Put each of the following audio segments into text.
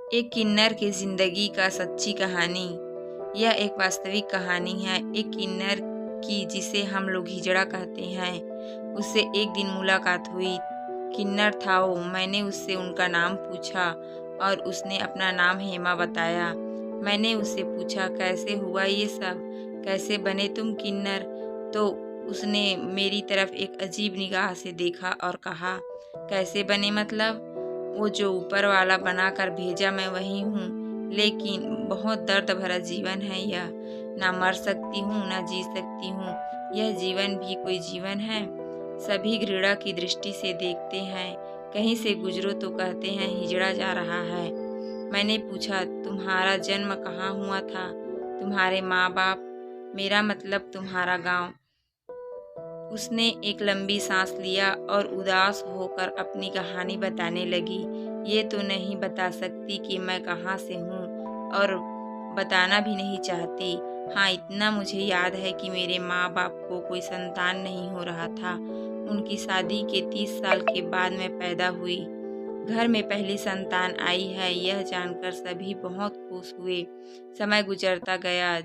एक किन्नर की ज़िंदगी का सच्ची कहानी। यह एक वास्तविक कहानी है। एक किन्नर की जिसे हम लोग हिजड़ा कहते हैं, उससे एक दिन मुलाकात हुई। किन्नर था वो। मैंने उससे उनका नाम पूछा और उसने अपना नाम हेमा बताया। मैंने उससे पूछा कैसे हुआ ये सब, कैसे बने तुम किन्नर? तो उसने मेरी तरफ एक अजीब निगाह से देखा और कहा, कैसे बने मतलब? वो जो ऊपर वाला बनाकर भेजा मैं वही हूँ, लेकिन बहुत दर्द भरा जीवन है यह। ना मर सकती हूँ ना जी सकती हूँ। यह जीवन भी कोई जीवन है? सभी घृणा की दृष्टि से देखते हैं। कहीं से गुजरो तो कहते हैं हिजड़ा जा रहा है। मैंने पूछा, तुम्हारा जन्म कहाँ हुआ था? तुम्हारे माँ बाप? मेरा मतलब तुम्हारा गांव। उसने एक लंबी सांस लिया और उदास होकर अपनी कहानी बताने लगी। ये तो नहीं बता सकती कि मैं कहाँ से हूँ और बताना भी नहीं चाहती। हाँ, इतना मुझे याद है कि मेरे माँ बाप को कोई संतान नहीं हो रहा था। उनकी शादी के 30 साल के बाद मैं पैदा हुई। घर में पहली संतान आई है, यह जानकर सभी बहुत खुश हुए। समय गुजरता गया।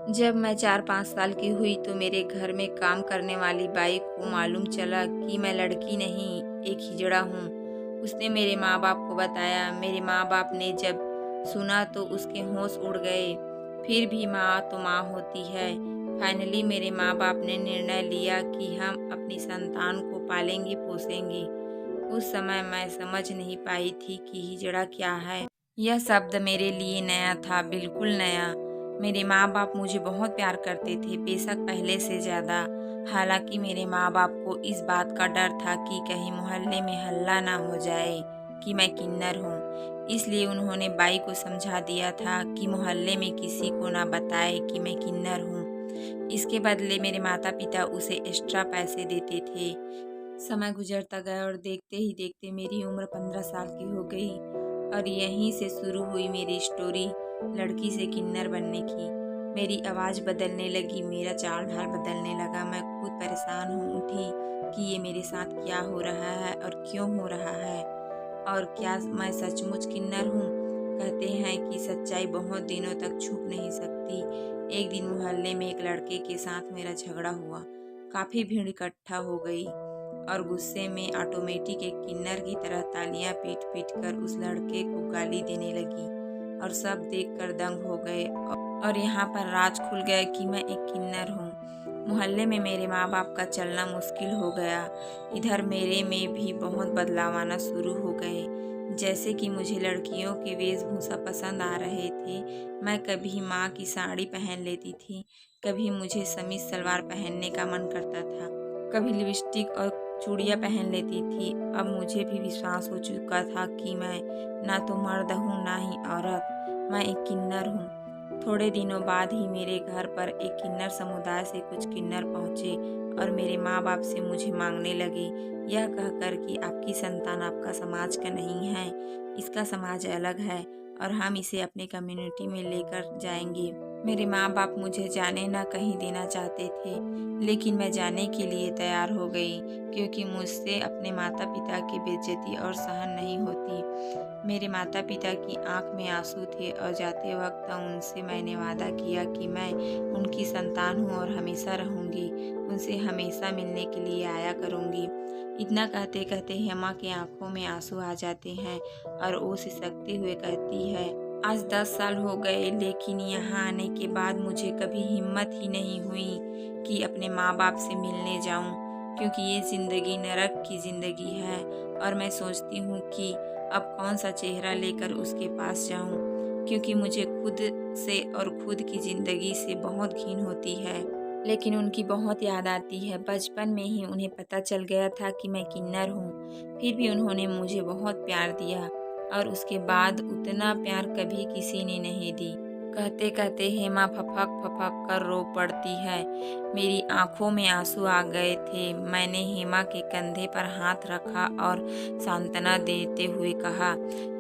जब मैं 4-5 साल की हुई तो मेरे घर में काम करने वाली बाई को मालूम चला कि मैं लड़की नहीं, एक हिजड़ा हूँ। उसने मेरे माँ बाप को बताया। मेरे माँ बाप ने जब सुना तो उसके होश उड़ गए। फिर भी माँ तो माँ होती है। फाइनली मेरे माँ बाप ने निर्णय लिया कि हम अपनी संतान को पालेंगे पोसेंगे। उस समय मैं समझ नहीं पाई थी कि हिजड़ा क्या है। यह शब्द मेरे लिए नया था, बिल्कुल नया। मेरे माँ बाप मुझे बहुत प्यार करते थे, बेशक पहले से ज़्यादा। हालांकि मेरे माँ बाप को इस बात का डर था कि कहीं मोहल्ले में हल्ला ना हो जाए कि मैं किन्नर हूँ। इसलिए उन्होंने बाई को समझा दिया था कि मोहल्ले में किसी को ना बताए कि मैं किन्नर हूँ। इसके बदले मेरे माता पिता उसे एक्स्ट्रा पैसे देते थे। समय गुजरता गया और देखते ही देखते मेरी उम्र 15 साल की हो गई और यहीं से शुरू हुई मेरी स्टोरी, लड़की से किन्नर बनने की। मेरी आवाज़ बदलने लगी, मेरा चाल ढाल बदलने लगा। मैं खुद परेशान हो उठी कि ये मेरे साथ क्या हो रहा है और क्यों हो रहा है, और क्या मैं सचमुच किन्नर हूँ? कहते हैं कि सच्चाई बहुत दिनों तक छुप नहीं सकती। एक दिन मोहल्ले में एक लड़के के साथ मेरा झगड़ा हुआ। काफ़ी भीड़ इकट्ठा हो गई और गुस्से में ऑटोमेटिक एक किन्नर की तरह तालियां पीट पीट कर उस लड़के को गाली देने लगी और सब देखकर दंग हो गए। और यहाँ पर राज खुल गया कि मैं एक किन्नर हूँ। मोहल्ले में मेरे माँ बाप का चलना मुश्किल हो गया। इधर मेरे में भी बहुत बदलाव आना शुरू हो गए। जैसे कि मुझे लड़कियों के वेशभूषा पसंद आ रहे थे। मैं कभी माँ की साड़ी पहन लेती थी, कभी मुझे समीज सलवार पहनने का मन करता था, कभी लिपस्टिक और चूड़ियाँ पहन लेती थी। अब मुझे भी विश्वास हो चुका था कि मैं ना तो मर्द हूँ ना ही औरत, मैं एक किन्नर हूँ। थोड़े दिनों बाद ही मेरे घर पर एक किन्नर समुदाय से कुछ किन्नर पहुँचे और मेरे माँ बाप से मुझे मांगने लगे, यह कहकर कि आपकी संतान आपका समाज का नहीं है, इसका समाज अलग है और हम इसे अपने कम्युनिटी में लेकर जाएंगे। मेरे माँ बाप मुझे जाने ना कहीं देना चाहते थे, लेकिन मैं जाने के लिए तैयार हो गई क्योंकि मुझसे अपने माता पिता की बेइज्जती और सहन नहीं होती। मेरे माता पिता की आंख में आंसू थे और जाते वक्त उनसे मैंने वादा किया कि मैं उनकी संतान हूँ और हमेशा रहूँगी, उनसे हमेशा मिलने के लिए आया करूँगी। इतना कहते कहते हेमा की आंखों में आंसू आ जाते हैं और वो सिसकते हुए कहती है, आज 10 साल हो गए, लेकिन यहाँ आने के बाद मुझे कभी हिम्मत ही नहीं हुई कि अपने माँ बाप से मिलने जाऊँ, क्योंकि ये ज़िंदगी नरक की ज़िंदगी है और मैं सोचती हूँ कि अब कौन सा चेहरा लेकर उसके पास जाऊँ, क्योंकि मुझे खुद से और खुद की ज़िंदगी से बहुत घिन होती है। लेकिन उनकी बहुत याद आती है। बचपन में ही उन्हें पता चल गया था कि मैं किन्नर हूँ, फिर भी उन्होंने मुझे बहुत प्यार दिया और उसके बाद उतना प्यार कभी किसी ने नहीं दी। कहते कहते हेमा फपक फपक कर रो पड़ती है। मेरी आंखों में आंसू आ गए थे। मैंने हेमा के कंधे पर हाथ रखा और सांत्वना देते हुए कहा,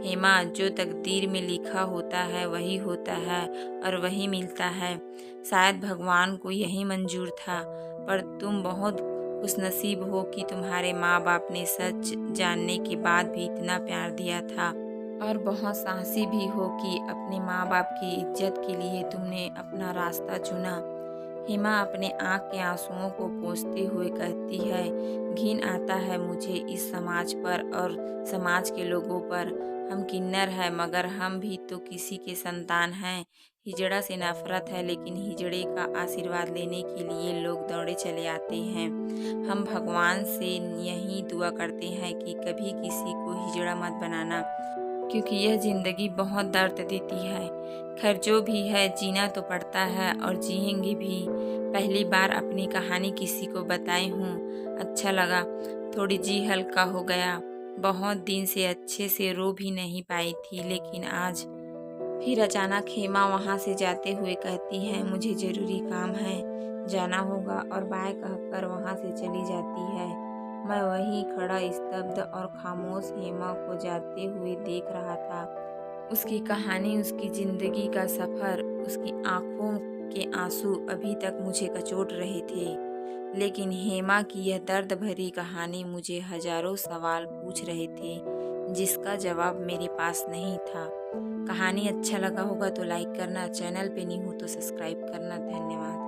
हेमा, जो तकदीर में लिखा होता है वही होता है और वही मिलता है। शायद भगवान को यही मंजूर था, पर तुम बहुत खुशनसीब हो कि तुम्हारे माँ बाप ने सच जानने के बाद भी इतना प्यार दिया था। और बहुत साहसी भी हो कि अपने माँ बाप की इज्जत के लिए तुमने अपना रास्ता चुना। हेमा अपने आँख के आंसुओं को पोंछते हुए कहती है, घिन आता है मुझे इस समाज पर और समाज के लोगों पर। हम किन्नर हैं मगर हम भी तो किसी के संतान हैं। हिजड़ा से नफरत है लेकिन हिजड़े का आशीर्वाद लेने के लिए लोग दौड़े चले आते हैं। हम भगवान से यही दुआ करते हैं कि कभी किसी को हिजड़ा मत बनाना, क्योंकि यह ज़िंदगी बहुत दर्द देती है। खैर जो भी है, जीना तो पड़ता है और जिएंगे भी। पहली बार अपनी कहानी किसी को बताई हूँ, अच्छा लगा, थोड़ी जी हल्का हो गया। बहुत दिन से अच्छे से रो भी नहीं पाई थी, लेकिन आज फिर अचानक हेमा वहाँ से जाते हुए कहती है, मुझे ज़रूरी काम है, जाना होगा, और बाय कहकर वहाँ से चली जाती है। मैं वहीं खड़ा स्तब्ध और खामोश हेमा को जाते हुए देख रहा था। उसकी कहानी, उसकी ज़िंदगी का सफ़र, उसकी आँखों के आंसू अभी तक मुझे कचोट रहे थे। लेकिन हेमा की यह दर्द भरी कहानी मुझे हजारों सवाल पूछ रहे थे, जिसका जवाब मेरे पास नहीं था। कहानी अच्छा लगा होगा तो लाइक करना, चैनल पे नहीं हो तो सब्सक्राइब करना। धन्यवाद।